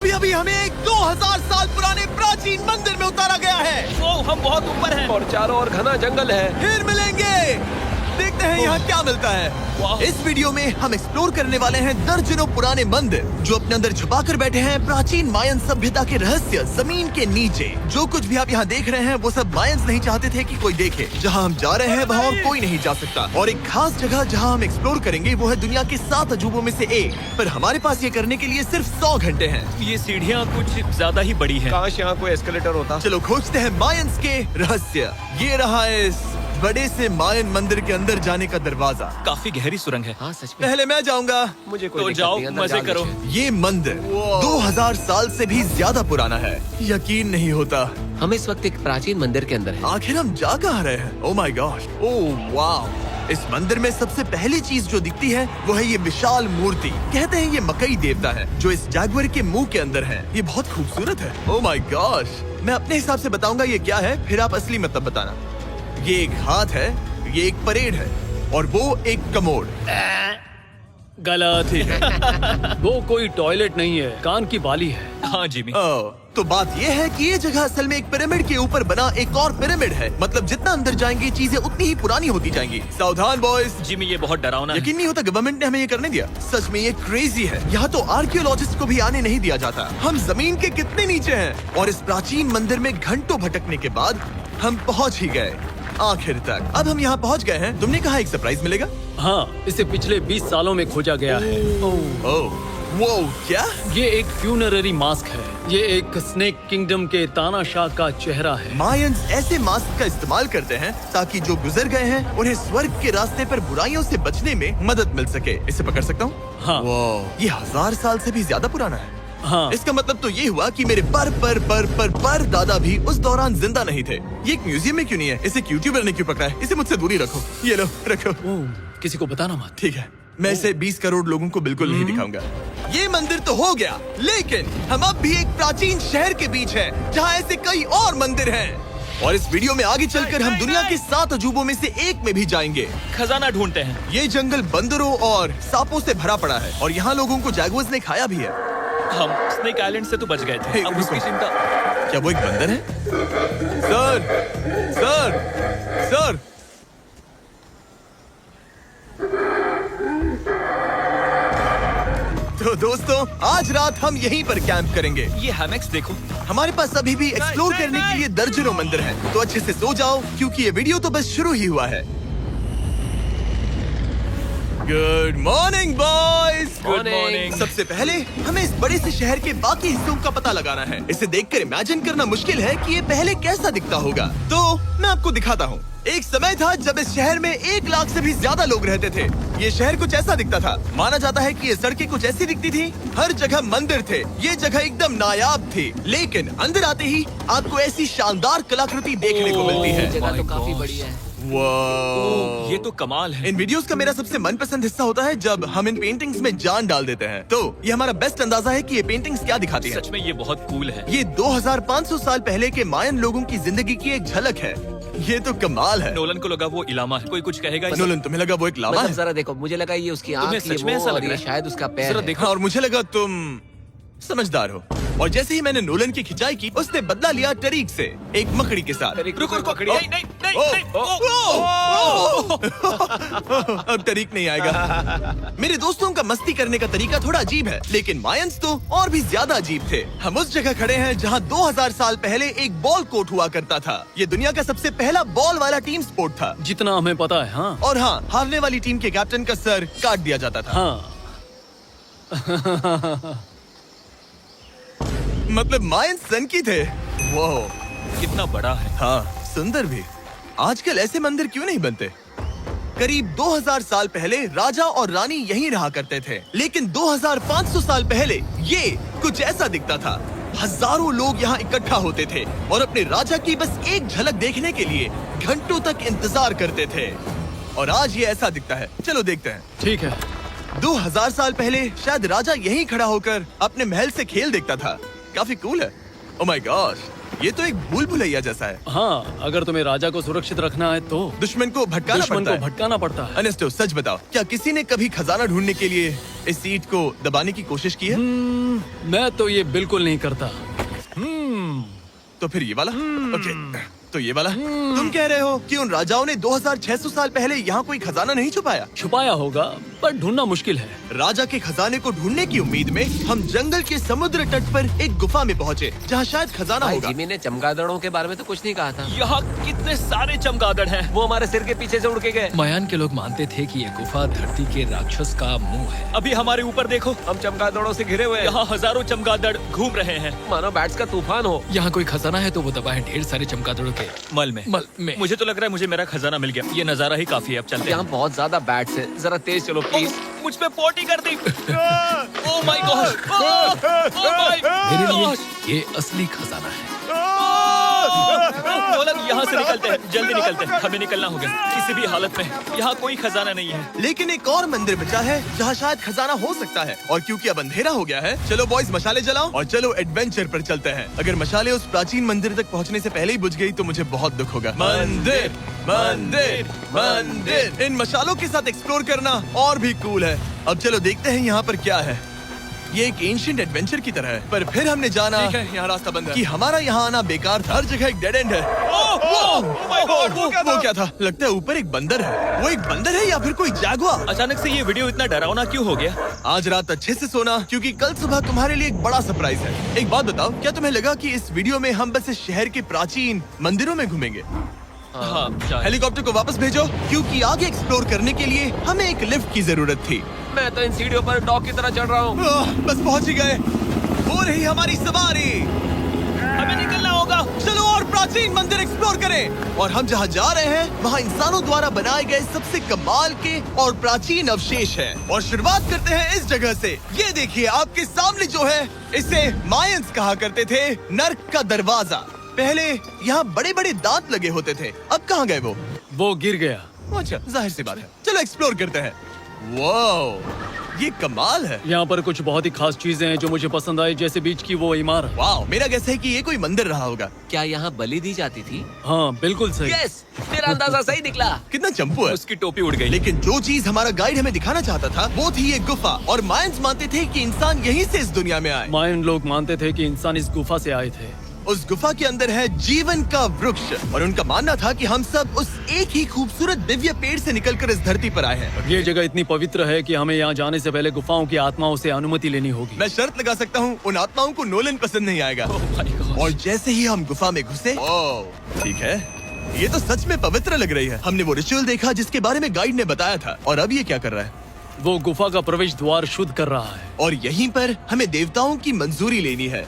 अभी हमें एक 2000 साल पुराने प्राचीन मंदिर में उतारा गया है। ओ, हम बहुत ऊपर हैं। और चारों ओर घना जंगल है। फिर मिलेंगे, देखते हैं यहाँ क्या मिलता है। इस वीडियो में हम एक्सप्लोर करने वाले हैं दर्जनों पुराने मंदिर जो अपने अंदर छुपा कर बैठे हैं प्राचीन मायन सभ्यता के रहस्य जमीन के नीचे। जो कुछ भी आप यहाँ देख रहे हैं वो सब मायंस नहीं चाहते थे कि कोई देखे। जहाँ हम जा रहे हैं वहाँ और कोई नहीं जा सकता। और एक खास जगह जहाँ हम एक्सप्लोर करेंगे वो है दुनिया के 7 अजूबों में से एक। पर हमारे पास ये करने के लिए सिर्फ 100 घंटे हैं। ये सीढ़ियाँ कुछ ज्यादा ही बड़ी हैं। काश यहाँ कोई एस्केलेटर होता। चलो खोजते हैं मायंस के रहस्य। ये रहा इस बड़े से मायन मंदिर के अंदर जाने का दरवाजा। काफी गहरी सुरंग है। हाँ सच में। पहले मैं जाऊंगा। मुझे कोई तो दिक्कत जाओ, नहीं, अंदर मजे जाने करो। दीजिए। ये मंदिर 2000 साल से भी ज्यादा पुराना है। यकीन नहीं होता। हम इस वक्त एक प्राचीन मंदिर के अंदर हैं। आखिर हम जा कहाँ रहे हैं? ओह माय गॉड, ओह वाव। इस मंदिर में सबसे पहली चीज जो दिखती है वो है ये विशाल मूर्ति। कहते हैं ये मकई देवता है जो इस जैगुआर के मुंह के अंदर है। ये बहुत खूबसूरत है। ओह माय गॉड, मैं अपने हिसाब से बताऊंगा ये क्या है, फिर आप असली मतलब बताना। ये एक हाथ है, ये एक परेड है और वो एक कमोड। गलत ही है। वो कोई टॉयलेट नहीं है, कान की बाली है। हाँ जिमी। तो बात ये है कि ये जगह असल में एक पिरामिड के ऊपर बना एक और पिरामिड है। मतलब जितना अंदर जाएंगे चीजें उतनी ही पुरानी होती जाएंगी। सावधान बॉयज। जिमी ये बहुत डरावना है। यकीन नहीं होता गवर्नमेंट ने हमें ये करने दिया। सच में ये क्रेजी है। यहाँ तो आर्कियोलॉजिस्ट को भी आने नहीं दिया जाता। हम जमीन के कितने नीचे हैं। और इस प्राचीन मंदिर में घंटों भटकने के बाद हम पहुँच ही गए आखिर तक। अब हम यहाँ पहुँच गए हैं। तुमने कहा एक सरप्राइज मिलेगा। हाँ, इसे पिछले 20 सालों में खोजा गया है। ओह वो क्या? ये एक फ्यूनररी मास्क है। ये एक स्नेक किंगडम के तानाशाह का चेहरा है। मायंस ऐसे मास्क का इस्तेमाल करते हैं ताकि जो गुजर गए हैं उन्हें स्वर्ग के रास्ते पर बुराइयों से बचने में मदद मिल सके। इसे पकड़ सकता हूँ? हाँ। ये 1000 साल से भी ज्यादा पुराना है। हाँ। इसका मतलब तो ये हुआ कि मेरे पर दादा भी उस दौरान जिंदा नहीं थे। ये एक म्यूजियम में क्यों नहीं है? इसे यूट्यूबर ने क्यों पकड़ा है? इसे मुझसे दूरी रखो। ये लो रखो। ओह, किसी को बताना मत। ठीक है, मैं इसे 20 करोड़ लोगों को बिल्कुल नहीं दिखाऊंगा। ये मंदिर तो हो गया, लेकिन हम अब भी एक प्राचीन शहर के बीच हैं, जहाँ ऐसे कई और मंदिर हैं। और इस वीडियो में आगे चलकर हम दुनिया के 7 अजूबों में से एक में भी जाएंगे। खजाना ढूंढते हैं। ये जंगल बंदरों और सांपों से भरा पड़ा है और यहाँ लोगों को जैगुआर्स ने खाया भी है। हम स्नेक आइलैंड से तो बच गए थे। हे, अब रुको। उसकी चिंता। क्या वो एक बंदर है? Sir, sir, sir. तो दोस्तों, आज रात हम यहीं पर कैंप करेंगे। ये हैमेक्स देखो। हमारे पास अभी भी एक्सप्लोर करने के लिए दर्जनों मंदिर हैं। तो अच्छे से सो जाओ क्योंकि ये वीडियो तो बस शुरू ही हुआ है। Good morning boys. Good morning. सबसे पहले हमें इस बड़े से शहर के बाकी हिस्सों का पता लगाना है। इसे देखकर इमेजिन करना मुश्किल है कि ये पहले कैसा दिखता होगा। तो मैं आपको दिखाता हूँ। एक समय था जब इस शहर में 1 लाख से भी ज्यादा लोग रहते थे। ये शहर कुछ ऐसा दिखता था। माना जाता है कि ये सड़कें कुछ ऐसी दिखती थी। हर जगह मंदिर थे। ये जगह एकदम नायाब थी। लेकिन अंदर आते ही आपको ऐसी शानदार कलाकृति देखने को मिलती है। जगह तो my काफी gosh। बड़ी है। वाह। ये तो कमाल है। इन वीडियोस का मेरा सबसे मनपसंद हिस्सा होता है जब हम इन पेंटिंग्स में जान डाल देते हैं। तो ये हमारा बेस्ट अंदाजा है कि ये पेंटिंग्स क्या दिखाती हैं। सच में ये बहुत कूल है। ये 2500 साल पहले के मायन लोगों की जिंदगी की एक झलक है। ये तो कमाल है। नोलन को लगा वो इलामा है। कोई कुछ कहेगा इसे? नोलन, तुम्हें लगा वो एक लावा मतलब है? जरा देखो, मुझे लगा ये उसकी तुम्हें आँख, सच ये में वो ऐसा और लग रहा ये है? शायद उसका पैर जरा है। देखो। हाँ, और मुझे लगा तुम समझदार हो। और जैसे ही मैंने नोलन की खिंचाई की, उसने बदला लिया टरीक से, एक मकड़ी के साथ। रुको रुको। ओ, नहीं नहीं नहीं ओ, नहीं। अब तरीक नहीं आएगा। मेरे दोस्तों का मस्ती करने का तरीका थोड़ा अजीब है, लेकिन मायंस तो और भी ज्यादा अजीब थे। हम उस जगह खड़े हैं जहां 2000 साल पहले एक बॉल कोर्ट हुआ करता था। ये दुनिया का सबसे पहला बॉल वाला टीम स्पोर्ट था। जितना हमें पता है। हाँ। और हाँ, हारने वाली टीम के कैप्टन का सर काट दिया जाता था। हाँ। मतलब मायंस सन की थे। वो कितना बड़ा है। हाँ, सुंदर भी। आजकल ऐसे मंदिर क्यों नहीं बनते? करीब 2000 साल पहले राजा और रानी यहीं रहा करते थे, लेकिन 2500 साल पहले ये कुछ ऐसा दिखता था। हजारों लोग यहाँ इकट्ठा होते थे और अपने राजा की बस एक झलक देखने के लिए घंटों तक इंतजार करते थे। और आज ये ऐसा दिखता है। चलो देखते हैं। ठीक है। 2000 साल पहले शायद राजा यहीं खड़ा होकर अपने महल से खेल देखता था। काफी कूल है। ओह माय गॉड, ये तो एक भूल भुलैया जैसा है। हाँ, अगर तुम्हें राजा को सुरक्षित रखना है तो दुश्मन को भटकाना दुश्मन पड़ता को है। भटकाना पड़ता है। अनेस्टो, सच बताओ, क्या किसी ने कभी खजाना ढूंढने के लिए इस सीट को दबाने की कोशिश की है? मैं तो ये बिल्कुल नहीं करता। तो फिर ये वाला? ओके, तो ये वाला? तुम कह रहे हो कि उन राजाओं ने 2600 साल पहले यहाँ कोई खजाना नहीं छुपाया? छुपाया होगा, पर ढूंढना मुश्किल है। राजा के खजाने को ढूंढने की उम्मीद में हम जंगल के समुद्र तट पर एक गुफा में पहुँचे, जहाँ शायद खजाना भाई होगा। जिमी ने चमगादड़ों के बारे में तो कुछ नहीं कहा था। यहाँ कितने सारे चमगादड़ हैं। वो हमारे सिर के पीछे से उड़ के गए। मायान के लोग मानते थे कि ये गुफा धरती के राक्षस का मुंह है। अभी हमारे ऊपर देखो, हम चमगादड़ों से घिरे हुए हैं। यहाँ हजारों चमगादड़ घूम रहे हैं। मानो बैट्स का तूफान हो। यहाँ कोई खजाना है तो वो दबा है ढेर सारे चमगादड़ों के मल में। मुझे तो लग रहा है मुझे मेरा खजाना मिल गया। ये नजारा ही काफी है, अब चलते यहाँ हैं। बहुत ज्यादा बैट्स है, जरा तेज चलो प्लीज। मुझ पे पोटी कर दी। Oh my god, oh my मेरे लिए गॉड। ये असली खजाना है। नोलन, यहाँ से निकलते हैं, जल्दी निकलते हैं, हमें निकलना होगा किसी भी हालत में। यहाँ कोई खजाना नहीं है। लेकिन एक और मंदिर बचा है जहाँ शायद खजाना हो सकता है, और क्योंकि अब अंधेरा हो गया है, चलो बॉयज मशाले जलाओ और चलो एडवेंचर पर चलते हैं। अगर मशाले उस प्राचीन मंदिर तक पहुँचने से पहले ही बुझ गई तो मुझे बहुत दुख होगा। मंदिर, मंदिर, मंदिर। इन मशालों के साथ एक्सप्लोर करना और भी कूल है। अब चलो देखते हैं यहाँ पर क्या है। ये एक एंशिएंट एडवेंचर की तरह है, पर फिर हमने जाना ठीक है, यहाँ रास्ता बंद है। कि हमारा यहाँ आना बेकार था। हर जगह एक डेड एंड है। वो क्या था? लगता है ऊपर एक बंदर है। वो एक बंदर है या फिर कोई जैगुआर? अचानक से ये वीडियो इतना डरावना क्यों हो गया? आज रात अच्छे से सोना, क्योंकि कल सुबह तुम्हारे लिए एक बड़ा सरप्राइज है। एक बात बताओ, क्या तुम्हें लगा कि इस वीडियो में हम बस इस शहर के प्राचीन मंदिरों में घूमेंगे? हाँ, शायद। हेलीकॉप्टर को वापस भेजो, क्योंकि आगे एक्सप्लोर करने के लिए हमें एक लिफ्ट की जरूरत थी। मैं तो इन सीढ़ियों पर डॉग की तरह चढ़ रहा हूँ। बस पहुंच ही गए। हो रही हमारी सवारी। हमें निकलना होगा। चलो और प्राचीन मंदिर एक्सप्लोर करें। और हम जहाँ जा रहे हैं वहाँ इंसानों द्वारा बनाए गए सबसे कमाल के और प्राचीन अवशेष हैं। और शुरुआत करते हैं इस जगह से। ये देखिए आपके सामने जो है, इसे मायंस कहा करते थे नर्क का दरवाजा। पहले यहाँ बड़े बड़े दांत लगे होते थे, अब कहाँ गए वो? वो गिर गया। अच्छा, जाहिर सी बात है। चलो एक्सप्लोर करते हैं। वाओ, ये कमाल है। यहाँ पर कुछ बहुत ही खास चीजें हैं जो मुझे पसंद आई, जैसे बीच की वो इमारत। वाओ, मेरा गैस है कि ये कोई मंदिर रहा होगा। क्या यहाँ बलि दी जाती थी? हाँ, बिल्कुल सही। यस, मेरा अंदाजा सही निकला। कितना चंपू है। उसकी टोपी उड़ गई। लेकिन जो चीज हमारा गाइड हमें दिखाना चाहता था वो थी ये गुफा, और मायंस मानते थे कि इंसान यहीं से इस दुनिया में आए। मायन लोग मानते थे कि इंसान इस गुफा से आए थे। उस गुफा के अंदर है जीवन का वृक्ष, और उनका मानना था कि हम सब उस एक ही खूबसूरत दिव्य पेड़ से निकलकर इस धरती पर आए हैं। ये जगह इतनी पवित्र है कि हमें यहाँ जाने से पहले गुफाओं की आत्माओं से अनुमति लेनी होगी। मैं शर्त लगा सकता हूँ उन आत्माओं को नोलन पसंद नहीं आएगा। ओह माय गॉड। और जैसे ही हम गुफा में घुसे, ठीक है, ये तो सच में पवित्र लग रही है। हमने वो रिचुअल देखा जिसके बारे में गाइड ने बताया था, और अब ये क्या कर रहा है? वो गुफा का प्रवेश द्वार शुद्ध कर रहा है। और यहीं पर हमें देवताओं की मंजूरी लेनी है।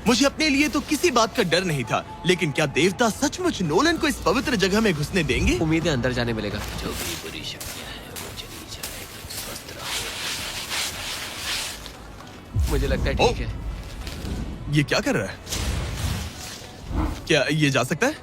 मुझे अपने लिए तो किसी बात का डर नहीं था, लेकिन क्या देवता सचमुच नोलन को इस पवित्र जगह में घुसने देंगे? उम्मीद है अंदर जाने मिलेगा। जो भी बुरी शक्तियाँ हैं वो चली जाए, स्वस्थ रहो। मुझे लगता है ठीक है। ये क्या कर रहा है? क्या ये जा सकता है?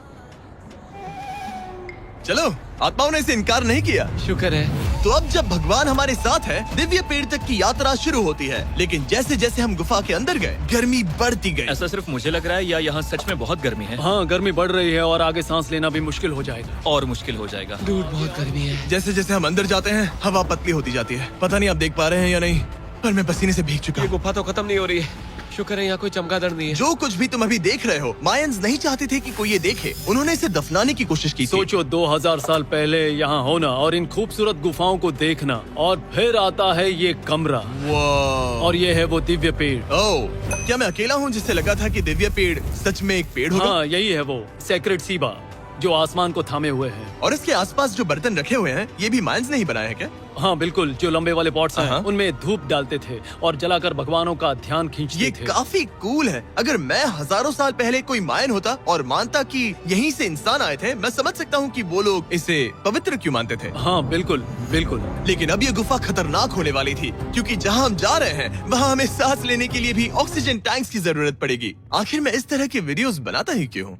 चलो, आत्माओं ने इसे इनकार नहीं किया। शुक्र है। तो अब जब भगवान हमारे साथ है, दिव्य पेड़ तक की यात्रा शुरू होती है। लेकिन जैसे जैसे हम गुफा के अंदर गए, गर्मी बढ़ती गई। ऐसा सिर्फ मुझे लग रहा है या यहाँ सच में बहुत गर्मी है? हाँ, गर्मी बढ़ रही है और आगे सांस लेना भी मुश्किल हो जाएगा। और मुश्किल हो जाएगा। दूर बहुत गर्मी है। जैसे जैसे हम अंदर जाते हैं, हवा पतली होती जाती है। पता नहीं आप देख पा रहे हैं या नहीं, पर मैं पसीने से भीग चुका ये हूँ। गुफा तो खत्म नहीं हो रही है। शुक्र है यहाँ कोई चमगादड़ नहीं है। जो कुछ भी तुम अभी देख रहे हो, मायंस नहीं चाहते थे कि कोई ये देखे। उन्होंने इसे दफनाने की कोशिश की थी। सोचो 2000 साल पहले यहाँ होना और इन खूबसूरत गुफाओं को देखना, और फिर आता है ये कमरा, वाह। और ये है वो दिव्य पेड़। ओह, क्या मैं अकेला हूँ जिससे लगा था कि दिव्य पेड़ सच में एक पेड़ होगा? हाँ, यही है वो सेक्रेट सीबा जो आसमान को थामे हुए है। और इसके आसपास जो बर्तन रखे हुए हैं, ये भी मायंस ने ही बनाए हैं क्या? हाँ बिल्कुल, जो लंबे वाले पॉट्स हैं, हाँ। उनमें धूप डालते थे और जलाकर भगवानों का ध्यान खींचते ये थे। काफी कूल है। अगर मैं हजारों साल पहले कोई मायन होता और मानता कि यहीं से इंसान आए थे, मैं समझ सकता हूँ कि वो लोग इसे पवित्र क्यों मानते थे। हाँ बिल्कुल बिल्कुल। लेकिन अब ये गुफा खतरनाक होने वाली थी, क्योंकि जहाँ हम जा रहे हैं वहाँ हमें सांस लेने के लिए भी ऑक्सीजन टैंक्स की जरूरत पड़ेगी। आखिर मैं इस तरह के वीडियोस बनाता ही क्यों हूँ?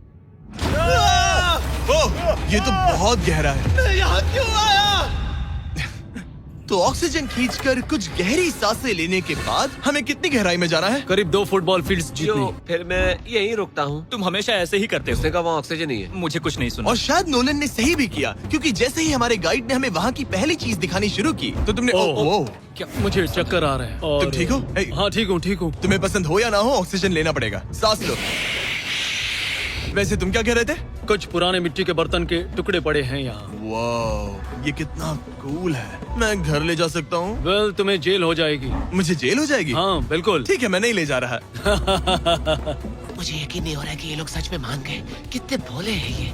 ओह, ये तो बहुत गहरा है। मैं यहाँ क्यों आया? तो ऑक्सीजन खींचकर कुछ गहरी सांसें लेने के बाद हमें कितनी गहराई में जाना है? करीब 2 फुटबॉल फील्ड्स जो जितनी। फिर मैं यहीं रुकता हूँ। तुम हमेशा ऐसे ही करते उसने हो। कहा वहाँ ऑक्सीजन ही है। मुझे कुछ नहीं सुना। और शायद नोलन ने सही भी किया, क्योंकि जैसे ही हमारे गाइड ने हमें वहाँ की पहली चीज दिखानी शुरू की तो तुमने ओह। क्या? मुझे चक्कर आ रहे हैं। और तुम ठीक हो? ए, हाँ ठीक हूँ। तुम्हें पसंद हो या ना हो, ऑक्सीजन लेना पड़ेगा। सांस लो। वैसे तुम क्या कह रहे थे? कुछ पुराने मिट्टी के बर्तन के टुकड़े पड़े हैं यहाँ। वाह, ये कितना कूल है। मैं घर ले जा सकता हूँ? वेल, तुम्हें जेल हो जाएगी। मुझे जेल हो जाएगी? हाँ बिल्कुल। ठीक है, मैं नहीं ले जा रहा। मुझे यकीन नहीं हो रहा है कि ये लोग सच में मान गए। कितने भोले हैं ये।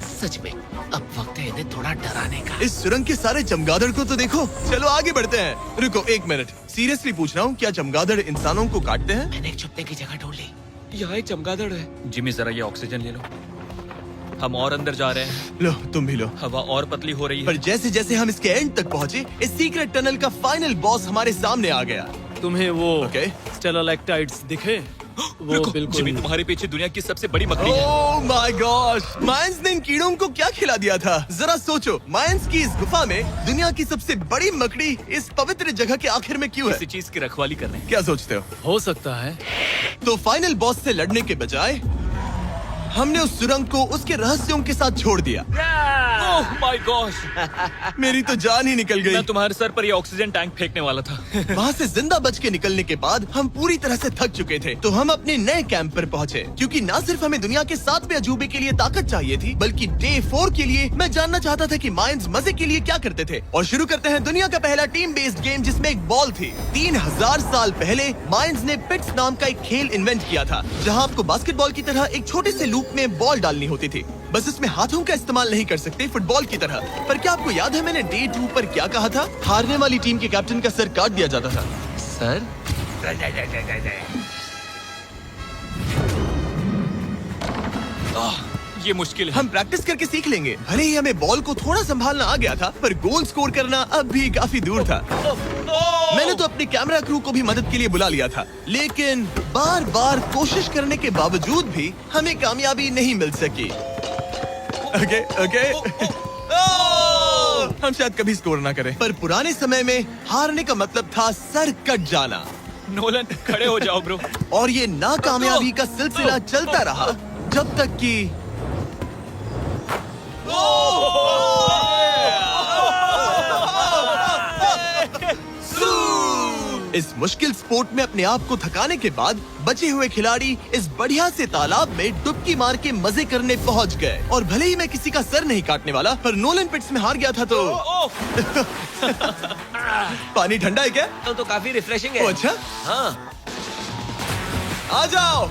सच में अब वक्त है इन्हें थोड़ा डराने का। इस सुरंग के सारे चमगादड़ को तो देखो। चलो आगे बढ़ते हैं। रुको 1 मिनट, सीरियसली पूछ रहा हूँ, क्या चमगादड़ इंसानों को काटते हैं? मैंने एक छुपने की जगह ढूंढ ली। यहाँ एक चमगादड़ है। जिमी जरा ये ऑक्सीजन ले लो। हम और अंदर जा रहे हैं। लो, तुम भी लो। हवा और पतली हो रही पर है। जैसे जैसे हम इसके एंड तक पहुँचे, इस सीक्रेट टनल का फाइनल बॉस हमारे सामने आ गया। तुम्हें वो ओके। स्टेलाक्टाइट्स दिखे? वो रुको, बिल्कुल। जिमी तुम्हारे पीछे दुनिया की सबसे बड़ी मकड़ी है। ओह माय गॉड, मायंस ने इन कीड़ों को क्या खिला दिया था? जरा सोचो, मायंस की इस गुफा में दुनिया की सबसे बड़ी मकड़ी इस पवित्र जगह के आखिर में क्यों है? किसी चीज की रखवाली कर रहे हैं। क्या सोचते हो? हो सकता है। तो फाइनल बॉस से लड़ने के बजाय हमने उस सुरंग को उसके रहस्यों के साथ छोड़ दिया। ओह माय गॉश, मेरी तो जान ही निकल गई। मैं तुम्हारे सर पर ये ऑक्सीजन टैंक फेंकने वाला था। वहाँ से जिंदा बच के निकलने के बाद हम पूरी तरह से थक चुके थे, तो हम अपने नए कैंप पर पहुँचे। क्योंकि न सिर्फ हमें दुनिया के 7वें अजूबे के लिए ताकत चाहिए थी, बल्कि डे 4 के लिए मैं जानना चाहता था कि मायंस मजे के लिए क्या करते थे। और शुरू करते हैं दुनिया का पहला टीम बेस्ड गेम, जिसमें एक बॉल थी। 3000 साल पहले मायंस ने पिट्स नाम का एक खेल इन्वेंट किया था, जहाँ आपको बास्केटबॉल की तरह एक छोटे से लूप में बॉल डालनी होती थी। बस इसमें हाथों का इस्तेमाल नहीं कर सकते, फुटबॉल की तरह। पर क्या आपको याद है मैंने डे 2 पर क्या कहा था? हारने वाली टीम के कैप्टन का सर काट दिया जाता था। सर ये मुश्किल है। हम प्रैक्टिस करके सीख लेंगे। भले ही हमें बॉल को थोड़ा संभालना आ गया था, पर गोल स्कोर करना अब भी काफी दूर था। मैंने तो अपने कैमरा क्रू को भी मदद के लिए बुला लिया था, लेकिन बार बार कोशिश करने के बावजूद भी हमें कामयाबी नहीं मिल सकी। ओके हम शायद कभी स्कोर ना करें, पर पुराने समय में हारने का मतलब था सर कट जाना। नोलन, खड़े हो जाओ ब्रो। और ये नाकामयाबी का सिलसिला चलता रहा जब तक कि इस मुश्किल स्पोर्ट में अपने आप को थकाने के बाद बचे हुए खिलाड़ी इस बढ़िया से तालाब में डुबकी मार के मजे करने पहुंच गए। और भले ही मैं किसी का सर नहीं काटने वाला, पर नोलन पिट्स में हार गया था तो पानी ठंडा है क्या? तो काफी रिफ्रेशिंग ओ, है। अच्छा, हाँ, आ जाओ।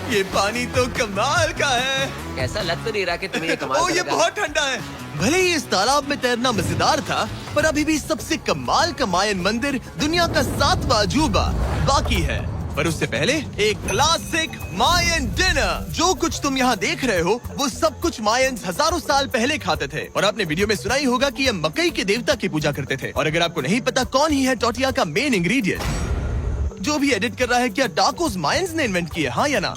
ये पानी तो कमाल का है। ऐसा लग तो नहीं रहा कि तुम्हें ये कमाल ओ, ये करेगा। बहुत ठंडा है। भले ही इस तालाब में तैरना मजेदार था, पर अभी भी सबसे कमाल का मायन मंदिर, दुनिया का 7वां अजूबा बाकी है। पर उससे पहले एक क्लासिक मायन डिनर। जो कुछ तुम यहाँ देख रहे हो, वो सब कुछ मायंस हजारों साल पहले खाते थे। और आपने वीडियो में सुना ही होगा कि ये मकई के देवता की पूजा करते थे। और अगर आपको नहीं पता कौन ही है टोटिया का मेन इंग्रेडिएंट, जो भी एडिट कर रहा है, क्या टाकोस मायंस ने इन्वेंट किए, हाँ या ना?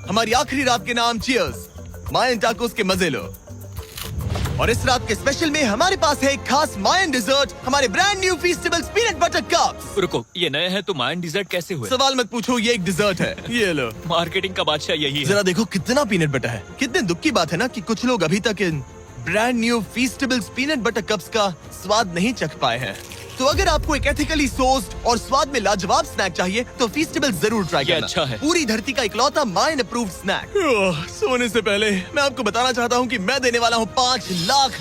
हमारी आखिरी रात के नाम चीयर्स, मायन टाकोस के मजे लो। और इस रात के स्पेशल में हमारे पास है एक खास मायन डिजर्ट, हमारे brand new Feastables peanut butter cups. रुको, ये नए हैं तो मायन डिजर्ट कैसे हुए? सवाल मत पूछो, ये एक डिजर्ट है। ये लो। मार्केटिंग का बादशाह यही है। जरा देखो कितना पीनट बटर है। कितने दुख की बात है ना कि कुछ लोग अभी तक इन brand new Feastables peanut butter cups का स्वाद नहीं चख पाए हैं। तो अगर आपको एक एथिकली सोर्स्ड और स्वाद में लाजवाब स्नैक चाहिए, तो फीस्टेबल जरूर ट्राई ये करना। अच्छा है। पूरी धरती का इकलौता मायन अप्रूव्ड स्नैक। सोने से पहले मैं आपको बताना चाहता हूँ कि मैं देने वाला हूँ $5 लाख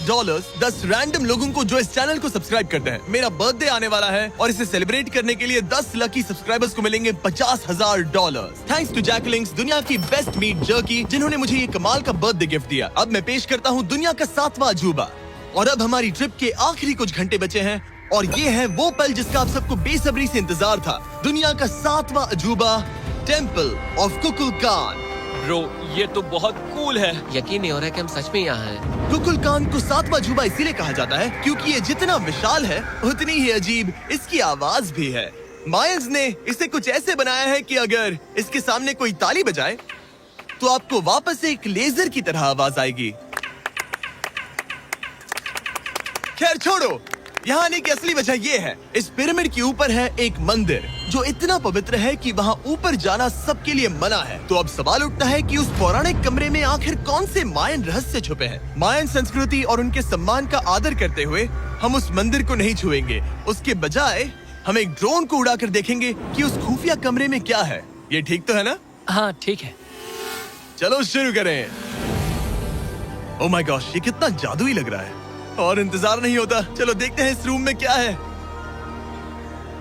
10 रैंडम लोगों को जो इस चैनल को सब्सक्राइब करते हैं। मेरा बर्थडे आने वाला है और इसे सेलिब्रेट करने के लिए 10 लकी सब्सक्राइबर्स को मिलेंगे $50,000। थैंक्स टू जैकलिंग्स, दुनिया की बेस्ट मीट जर्की, जिन्होंने मुझे ये कमाल का बर्थडे गिफ्ट दिया। अब मैं पेश करता हूँ दुनिया का 7वां अजूबा। और अब हमारी ट्रिप के आखिरी कुछ घंटे बचे हैं, और ये है वो पल जिसका आप सबको बेसब्री से इंतजार था। दुनिया का 7वां अजूबा, टेम्पल ऑफ कुकुलकान। ब्रो, ये तो बहुत कूल है। यकीन नहीं हो रहा है कि हम सच में यहाँ हैं। कुकुलकान को 7वां अजूबा इसीलिए कहा जाता है क्योंकि ये जितना विशाल है, उतनी ही अजीब इसकी आवाज भी है। मायंस ने इसे कुछ ऐसे बनाया है कि अगर इसके सामने कोई ताली बजाए, तो आपको वापस एक लेजर की तरह आवाज आएगी। खैर छोड़ो, यहाँ आने की असली वजह ये है, इस पिरामिड के ऊपर है एक मंदिर जो इतना पवित्र है कि वहाँ ऊपर जाना सबके लिए मना है। तो अब सवाल उठता है कि उस पौराणिक कमरे में आखिर कौन से मायन रहस्य छुपे हैं। मायन संस्कृति और उनके सम्मान का आदर करते हुए हम उस मंदिर को नहीं छुएंगे, उसके बजाय हम एक ड्रोन को उड़ाकर देखेंगे कि उस खुफिया कमरे में क्या है। ये ठीक तो है ना? हाँ ठीक है। चलो शुरू करें। ओह माय गॉश, ये कितना जादुई लग रहा है और इंतजार नहीं होता। चलो देखते हैं इस रूम में क्या है।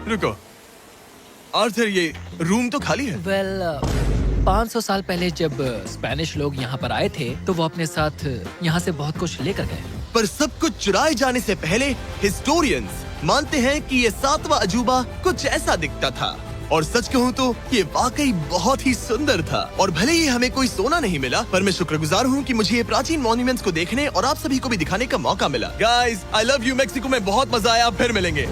रुको आर्थर, ये रूम तो खाली है। वेल 500 साल पहले जब स्पेनिश लोग यहाँ पर आए थे तो वो अपने साथ यहाँ से बहुत कुछ लेकर गए। पर सब कुछ चुराए जाने से पहले हिस्टोरियंस मानते हैं कि ये 7वां अजूबा कुछ ऐसा दिखता था। और सच कहूँ तो ये वाकई बहुत ही सुंदर था। और भले ही हमें कोई सोना नहीं मिला, पर मैं शुक्रगुजार हूँ कि मुझे ये प्राचीन मॉन्यूमेंट्स को देखने और आप सभी को भी दिखाने का मौका मिला। Guys, I love you. Mexico में बहुत मजा आया, फिर मिलेंगे।